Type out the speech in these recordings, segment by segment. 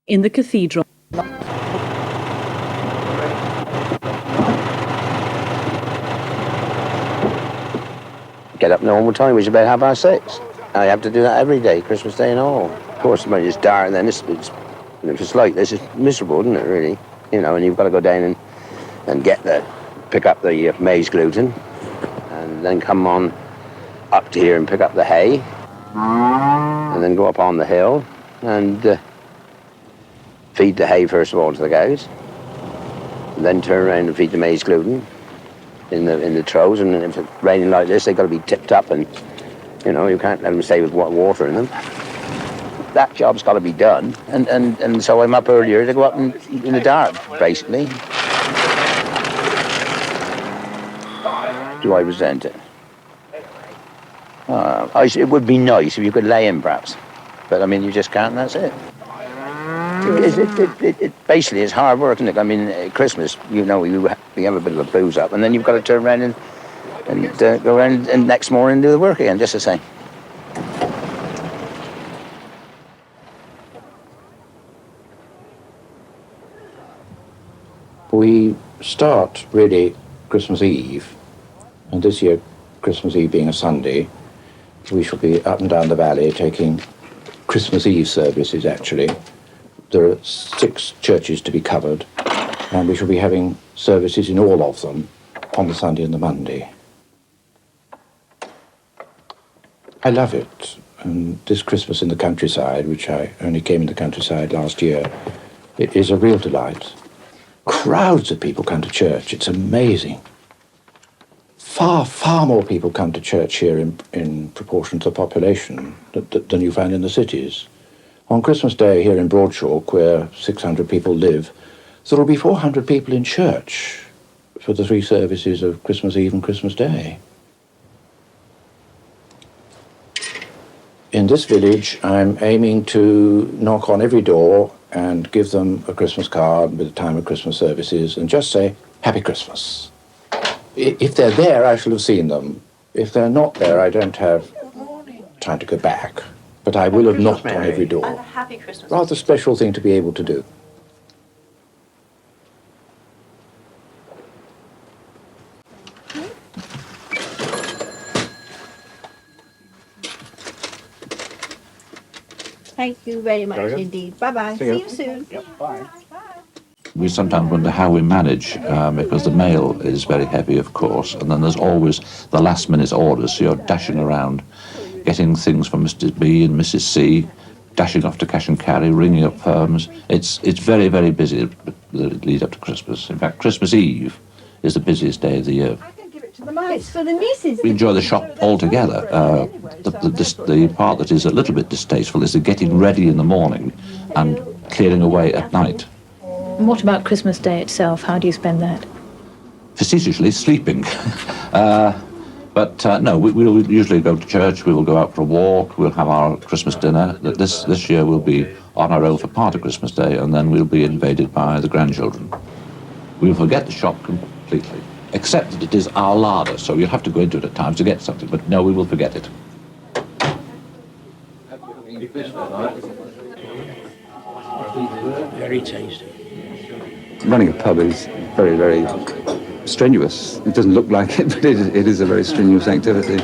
in the cathedral. Get up normal time, which is about 6:30. I have to do that every day, Christmas Day and all. Of course, when it's dark, then if it's like this, it's miserable, isn't it, really? You know, and you've got to go down and pick up the maize gluten, and then come on up to here and pick up the hay, and then go up on the hill and feed the hay first of all to the cows, and then turn around and feed the maize gluten in the troughs. And if it's raining like this, they've got to be tipped up, and you know, you can't let them stay with water in them. That job's got to be done, and so I'm up earlier to go up in the dark, basically. Do I resent it? It would be nice if you could lay in, perhaps, but I mean, you just can't, and that's it. It basically is hard work, isn't it? I mean, at Christmas, you know, we have a bit of a booze up, and then you've got to turn around and go around and next morning and do the work again, just the same. We start really Christmas Eve, and this year, Christmas Eve being a Sunday, we shall be up and down the valley taking Christmas Eve services, actually. There are 6 churches to be covered, and we shall be having services in all of them on the Sunday and the Monday. I love it. And this Christmas in the countryside, which I only came in the countryside last year, it is a real delight. Crowds of people come to church. It's amazing. Far, far more people come to church here in proportion to the population than you find in the cities. On Christmas Day here in Broad Chalke, where 600 people live, there will be 400 people in church for the 3 services of Christmas Eve and Christmas Day. In this village, I'm aiming to knock on every door and give them a Christmas card with the time of Christmas services and just say, Happy Christmas. If they're there, I shall have seen them. If they're not there, I don't have time to go back. But I will have knocked on every door. Happy Christmas. Rather special thing to be able to do. Thank you very much indeed. Bye-bye. See you soon. Yep, bye. We sometimes wonder how we manage, because the mail is very heavy, of course, and then there's always the last-minute orders, so you're dashing around, getting things from Mr. B and Mrs. C, dashing off to cash and carry, ringing up firms. It's very, very busy the lead up to Christmas. In fact, Christmas Eve is the busiest day of the year. It's for the nieces. We enjoy the shop altogether. The part that is a little bit distasteful is the getting ready in the morning and clearing away at night. And what about Christmas Day itself? How do you spend that? Facetiously sleeping. But no, we'll usually go to church, we will go out for a walk, we'll have our Christmas dinner. This year we'll be on our own for part of Christmas Day, and then we'll be invaded by the grandchildren. We'll forget the shop completely, except that it is our larder, so you'll have to go into it at times to get something, but no, we will forget it. Very tasty. Running a pub is very, very strenuous. It doesn't look like it, but it is a very strenuous activity.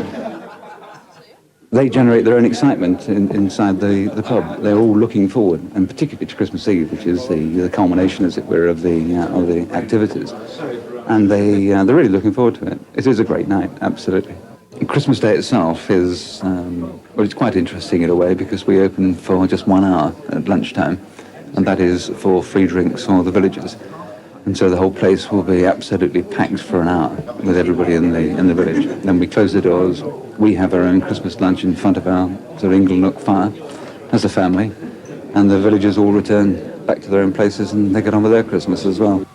They generate their own excitement inside the pub. They're all looking forward, and particularly to Christmas Eve, which is the culmination, as it were, of the activities. And they're really looking forward to it. It is a great night, absolutely. Christmas Day itself is, well, it's quite interesting in a way, because we open for just 1 hour at lunchtime, and that is for free drinks for the villagers. And so the whole place will be absolutely packed for an hour with everybody in the village. Then we close the doors. We have our own Christmas lunch in front of our sort of Inglenook fire as a family, and the villagers all return back to their own places and they get on with their Christmas as well.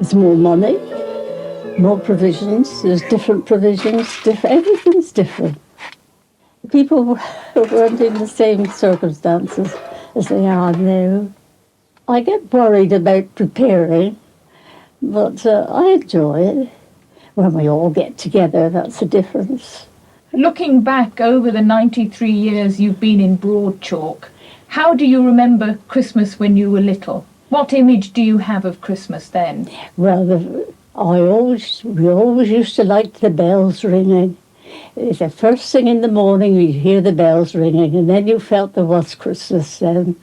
There's more money, more provisions, there's different provisions, everything's different. People weren't in the same circumstances as they are now. I get worried about preparing, but I enjoy it. When we all get together, that's the difference. Looking back over the 93 years you've been in Broad Chalke, how do you remember Christmas when you were little? What image do you have of Christmas then? Well, we always used to like the bells ringing. The first thing in the morning, you'd hear the bells ringing, and then you felt there was Christmas then.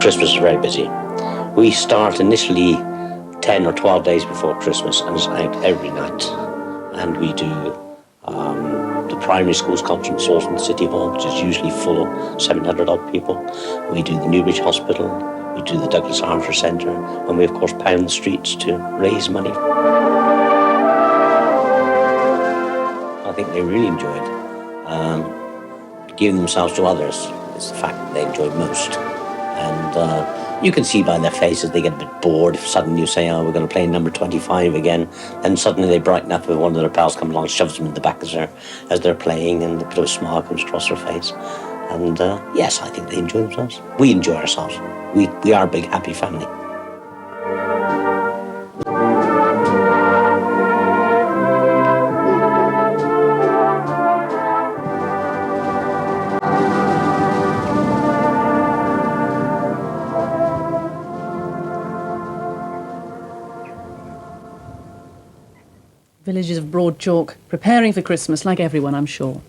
Christmas is very busy. We start initially 10 or 12 days before Christmas, and it's out every night. And we do the primary schools comes from Salton City Hall, which is usually full of 700 odd people. We do the Newbridge Hospital, we do the Douglas Archer Centre, and we of course pound the streets to raise money. I think they really enjoyed giving themselves to others. It's the fact that they enjoyed most. And you can see by their faces they get a bit bored if suddenly you say, oh, we're going to play number 25 again. And suddenly they brighten up if one of their pals comes along, shoves them in the back as they're playing, and a bit of a smile comes across their face. And yes, I think they enjoy themselves. We enjoy ourselves. We are a big happy family. Villagers of Broad Chalke preparing for Christmas like everyone, I'm sure.